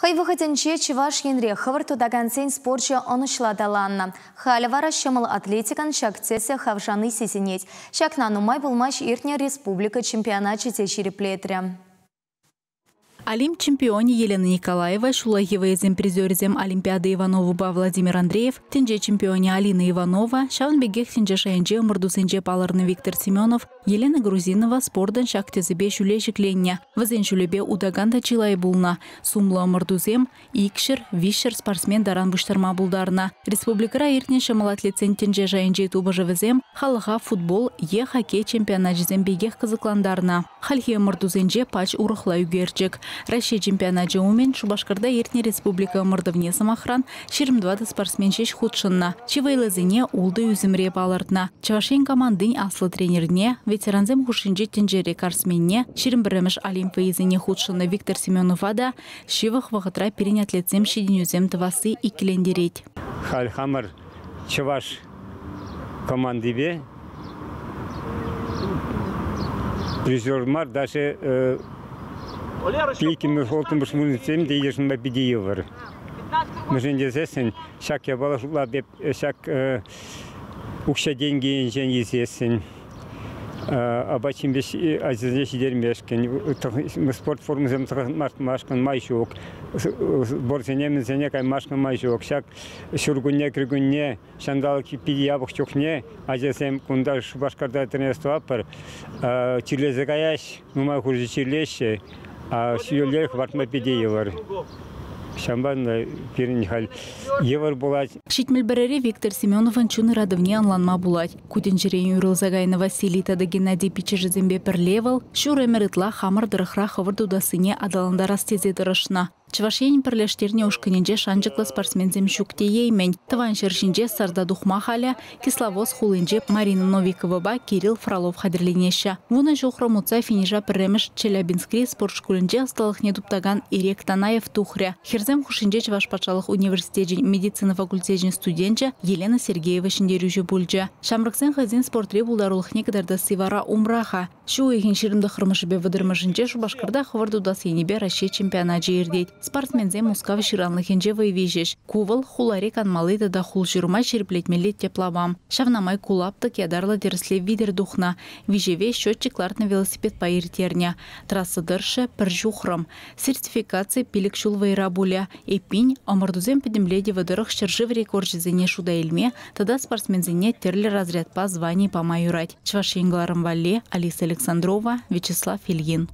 Хайвахатенче Чеваш Енре хаварту дагансен спорче онышлаталанна. Халявара шамал атлетикан шактесе хавшаны сесенет. Шакна нумай булмаш иртня республика чемпионачы череплетря. Олимп чемпионе Елена Николаева, Шулахева призерзем Олимпиады Иванова Владимир Андреев, тенже чемпионе Алина Иванова, Шаунбегех тенже шайнже Мордусенже Паларны Виктор Семенов, Елена Грузинова спордан шактезебе шулешик лення, вазен шулебе удаганда чилай булна, сумла Мордузем, икшер, вишер спортсмен даран буштарма булдарна. Республикара иртне шамал атлетсен тенже шайнже тубажавезем, халыха футбол, хоккей чемпионажезем бегех кызыкландарна. Хальхе Мордузенже пач урахла югерчик. Россия чемпионаты умен Шубашкарда иртне республика мордовне самохран 22 спортсмен шеш худшынна. Чивайлазыне улды үзімре балыртна. Чавашен командын аслы тренерне, ветеранзем хушинже тенжере карсменне, 21 Олимп вейзіне худшынна Виктор Семенова да шивах вағытра перен атлетсем шеденюзем тавасы икілендерет. Хальхамар Чаваш командыбе призермар даже Пейкин холтым бушмунцем дейдешін бәбедейі var. Мүжен дезесін, шак ябалашула беп, шак ұқша денген жен езесін. Абачым беш азизне шидермешкен. Спорт формызем машқан майшук. Борсенемен зене кай машқан майшук. Шак шургунне кіргунне, шандал пиди ябық чокне, азесем кунда Шубашкарда тренерство апар. Чирлезе каяш, нумай хуржи чирлеше. Сүйелер хвартма педеевар. Шамбан перенихал евар булать. Шитмельберере Виктор Семеновын чуны радовне анланма булать. Кутенчерен Юрилзагайна Василий тада Геннадий Пичежезембе перлевал, шур эмеритла хамар дырыхра хаварду дасыне адаланда растезе дырышна. Чавашен перлештерне ушканенже шанжықлы спортсмензем шукте еймен. Таван шершинже Сарда Духмахаля, Кисловоз хулынже Марина Новикова Кирилл Фролов хадерленеща. Вуна жухра муца финижа перремеш Челябинскри спортшкулынже асталых недуптаган Ирек Танаев тухря. Херзем хушинже Чаваш патшалық университетен медицина факультетен студентже Елена Сергеева шиндерюже бульджа. Шамрыксен хазин спортре булдарулыхне кадарда сивара умраха. Шу ехин ширымды хырмышыбе выдырмышынже Шубашкарда хварду дасенебе Россия чемпионаты ердейт. Спортсмензе мускав ширанлыхенже вейвежеш. Кувал хуларе канмалыда да хул жирма черплетмелет теплавам. Шавнамай кулаптык ядарлы дерсле видер духна. Вижеве счетчиклар на велосипед поиртерня. Трасса дырше пержухрам. Сертификация пилик шулвайра буля. Эпинь омардузем подемледе выдырых шержив рекорджизене шуда эльме. Тогда спортсмензене терли разряд по званию по майорать. Чвашенгларам Валле, Алиса Александрова, Вячеслав Ильин.